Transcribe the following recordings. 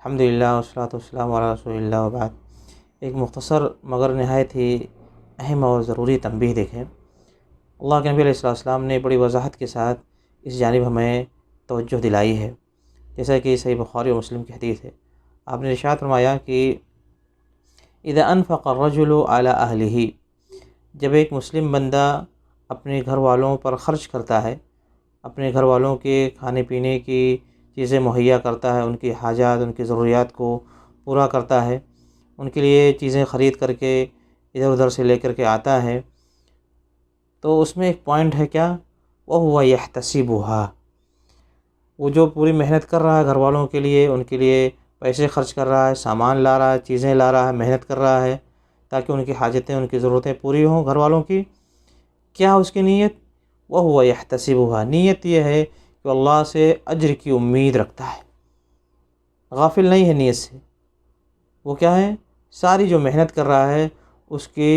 الحمدللہ والصلاۃ والسلام علی رسول اللہ وبعد۔ ایک مختصر مگر نہایت ہی اہم اور ضروری تنبیہ دیکھیں۔ اللہ کے نبی علیہ السلام نے بڑی وضاحت کے ساتھ اس جانب ہمیں توجہ دلائی ہے، جیسا کہ صحیح بخاری و مسلم کی حدیث ہے۔ آپ نے ارشاد فرمایا کہ اذا انفق الرجل علی اہلہ، جب ایک مسلم بندہ اپنے گھر والوں پر خرچ کرتا ہے، اپنے گھر والوں کے کھانے پینے کی چیزیں مہیا کرتا ہے، ان کی حاجات، ان کی ضروریات کو پورا کرتا ہے، ان کے لیے چیزیں خرید کر کے ادھر ادھر سے لے کر کے آتا ہے، تو اس میں ایک پوائنٹ ہے کیا؟ وَهُوَ يَحْتَسِبُهَا، وہ جو پوری محنت کر رہا ہے گھر والوں کے لیے پیسے خرچ کر رہا ہے، سامان لا رہا ہے، چیزیں لا رہا ہے، محنت کر رہا ہے تاکہ ان کی حاجتیں، ان کی ضرورتیں پوری ہوں گھر والوں کی۔ کیا اس کی نیت؟ وَهُوَ يَحْتَسِبُهَا، نیت یہ ہے کہ اللہ سے اجر کی امید رکھتا ہے، غافل نہیں ہے نیت سے۔ وہ کیا ہے؟ ساری جو محنت کر رہا ہے اس کے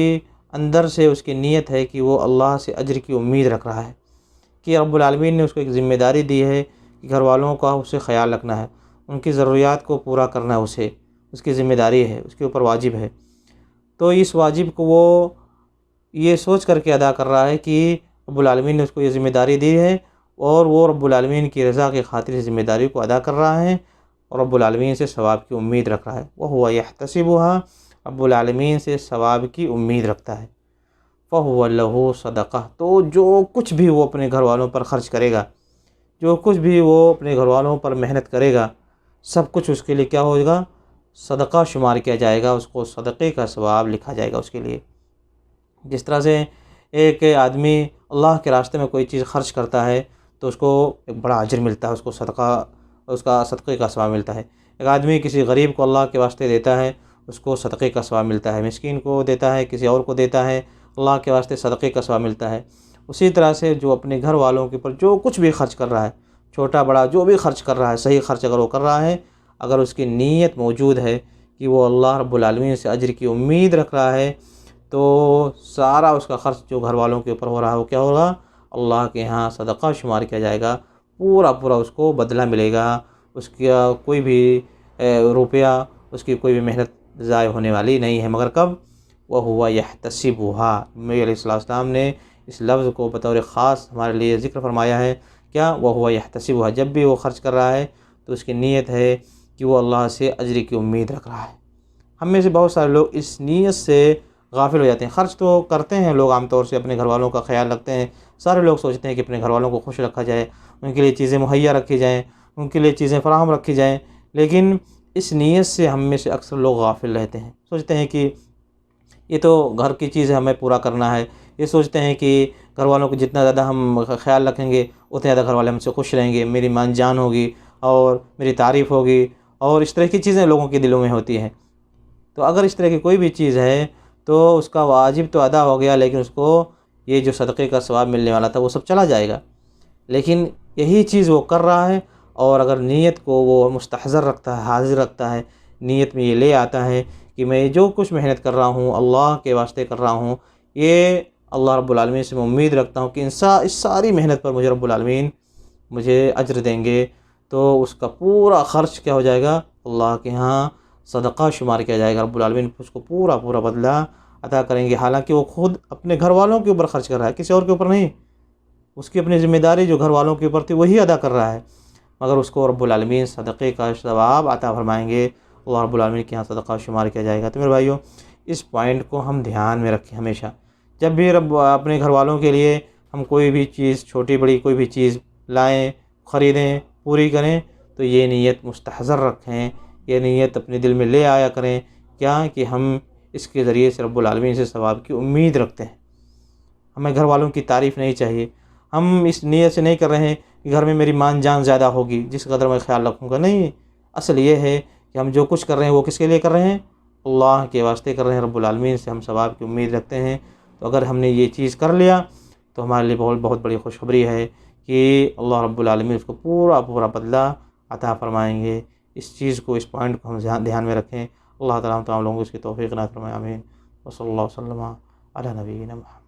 اندر سے اس کی نیت ہے کہ وہ اللہ سے اجر کی امید رکھ رہا ہے، کہ رب العالمین نے اس کو ایک ذمہ داری دی ہے کہ گھر والوں کا اسے خیال رکھنا ہے، ان کی ضروریات کو پورا کرنا ہے، اس کی ذمہ داری ہے، اس کے اوپر واجب ہے۔ تو اس واجب کو وہ یہ سوچ کر کے ادا کر رہا ہے کہ رب العالمین نے اس کو یہ ذمہ داری دی ہے، اور وہ رب العالمین کی رضا کی خاطر اس ذمہ داری کو ادا کر رہا ہے، اور رب العالمین سے ثواب کی امید رکھ رہا ہے۔ وَهُوَ يَحْتَسِبُهَا، رب العالمین سے ثواب کی امید رکھتا ہے۔ فَهُوَ لَهُ صَدَقَةٌ، تو جو کچھ بھی وہ اپنے گھر والوں پر خرچ کرے گا، جو کچھ بھی وہ اپنے گھر والوں پر محنت کرے گا، سب کچھ اس کے لیے کیا ہوگا؟ صدقہ شمار کیا جائے گا، اس کو صدقے کا ثواب لکھا جائے گا اس کے لیے۔ جس طرح سے ایک آدمی اللہ کے راستے میں کوئی چیز خرچ کرتا ہے تو اس کو ایک بڑا اجر ملتا ہے، اس کا صدقے کا ثواب ملتا ہے۔ ایک آدمی کسی غریب کو اللہ کے واسطے دیتا ہے، اس کو صدقے کا ثواب ملتا ہے، مسکین کو دیتا ہے، کسی اور کو دیتا ہے، اللہ کے واسطے صدقے کا ثواب ملتا ہے۔ اسی طرح سے جو اپنے گھر والوں کے اوپر جو کچھ بھی خرچ کر رہا ہے، چھوٹا بڑا جو بھی خرچ کر رہا ہے، صحیح خرچ اگر وہ کر رہا ہے، اگر اس کی نیت موجود ہے کہ وہ اللہ رب العالمین سے اجر کی امید رکھ رہا ہے، تو سارا اس کا خرچ جو گھر والوں کے اوپر ہو رہا ہے وہ کیا ہوگا؟ اللہ کے ہاں صدقہ شمار کیا جائے گا، پورا اس کو بدلہ ملے گا، اس کا کوئی بھی روپیہ، اس کی کوئی بھی محنت ضائع ہونے والی نہیں ہے، مگر کب؟ وَهُوَ يَحْتَسِبُهَا۔ نبی علیہ السلام نے اس لفظ کو بطور خاص ہمارے لیے ذکر فرمایا ہے، کیا؟ وَهُوَ يَحْتَسِبُهَا، جب بھی وہ خرچ کر رہا ہے تو اس کی نیت ہے کہ وہ اللہ سے اجر کی امید رکھ رہا ہے۔ ہم میں سے بہت سارے لوگ اس نیت سے غافل ہو جاتے ہیں۔ خرچ تو کرتے ہیں لوگ، عام طور سے اپنے گھر والوں کا خیال رکھتے ہیں، سارے لوگ سوچتے ہیں کہ اپنے گھر والوں کو خوش رکھا جائے، ان کے لیے چیزیں مہیا رکھی جائیں، ان کے لیے چیزیں فراہم رکھی جائیں، لیکن اس نیت سے ہم میں سے اکثر لوگ غافل رہتے ہیں۔ سوچتے ہیں کہ یہ تو گھر کی چیز ہے، ہمیں پورا کرنا ہے، یہ سوچتے ہیں کہ گھر والوں کو جتنا زیادہ ہم خیال رکھیں گے اتنے زیادہ گھر والے ہم سے خوش رہیں گے، میری مان جان ہوگی اور میری تعریف ہوگی، اور اس طرح کی چیزیں لوگوں کے دلوں میں ہوتی ہیں۔ تو اگر اس طرح کی کوئی بھی چیز ہے تو اس کا واجب تو ادا ہو گیا، لیکن اس کو یہ جو صدقے کا ثواب ملنے والا تھا وہ سب چلا جائے گا۔ لیکن یہی چیز وہ کر رہا ہے، اور اگر نیت کو وہ مستحضر رکھتا ہے، حاضر رکھتا ہے، نیت میں یہ لے آتا ہے کہ میں جو کچھ محنت کر رہا ہوں اللہ کے واسطے کر رہا ہوں، یہ اللہ رب العالمین سے میں امید رکھتا ہوں کہ اس ساری محنت پر مجھے رب العالمین مجھے اجر دیں گے، تو اس کا پورا خرچ کیا ہو جائے گا؟ اللہ کے ہاں صدقہ شمار کیا جائے گا، رب العالمین اس کو پورا بدلہ عطا کریں گے، حالانکہ وہ خود اپنے گھر والوں کے اوپر خرچ کر رہا ہے، کسی اور کے اوپر نہیں۔ اس کی اپنی ذمہ داری جو گھر والوں کے اوپر تھی وہی ادا کر رہا ہے، مگر اس کو رب العالمین صدقے کا ثواب عطا فرمائیں گے، اللہ رب العالمین کے یہاں صدقہ شمار کیا جائے گا۔ تو میرے بھائیوں، اس پوائنٹ کو ہم دھیان میں رکھیں ہمیشہ، جب بھی اپنے گھر والوں کے لیے ہم کوئی بھی چیز، چھوٹی بڑی کوئی بھی چیز لائیں، خریدیں، پوری کریں، تو یہ نیت مستحضر رکھیں، یہ نیت اپنے دل میں لے آیا کریں، کیا کہ ہم اس کے ذریعے سے رب العالمین سے ثواب کی امید رکھتے ہیں۔ ہمیں گھر والوں کی تعریف نہیں چاہیے، ہم اس نیت سے نہیں کر رہے ہیں کہ گھر میں میری مان جان زیادہ ہوگی جس قدر میں خیال رکھوں گا، نہیں، اصل یہ ہے کہ ہم جو کچھ کر رہے ہیں وہ کس کے لیے کر رہے ہیں؟ اللہ کے واسطے کر رہے ہیں، رب العالمین سے ہم ثواب کی امید رکھتے ہیں۔ تو اگر ہم نے یہ چیز کر لیا تو ہمارے لیے بہت بڑی خوشخبری ہے کہ اللہ رب العالمین اس کو پورا بدلہ عطا فرمائیں گے۔ اس چیز کو، اس پوائنٹ کو ہم دھیان میں رکھیں۔ اللہ تعالیٰ ہم تمام لوگوں کو اس کی توفیق عنایت فرمائے، آمین۔ وصلی اللہ وسلم علی نبینا محمد۔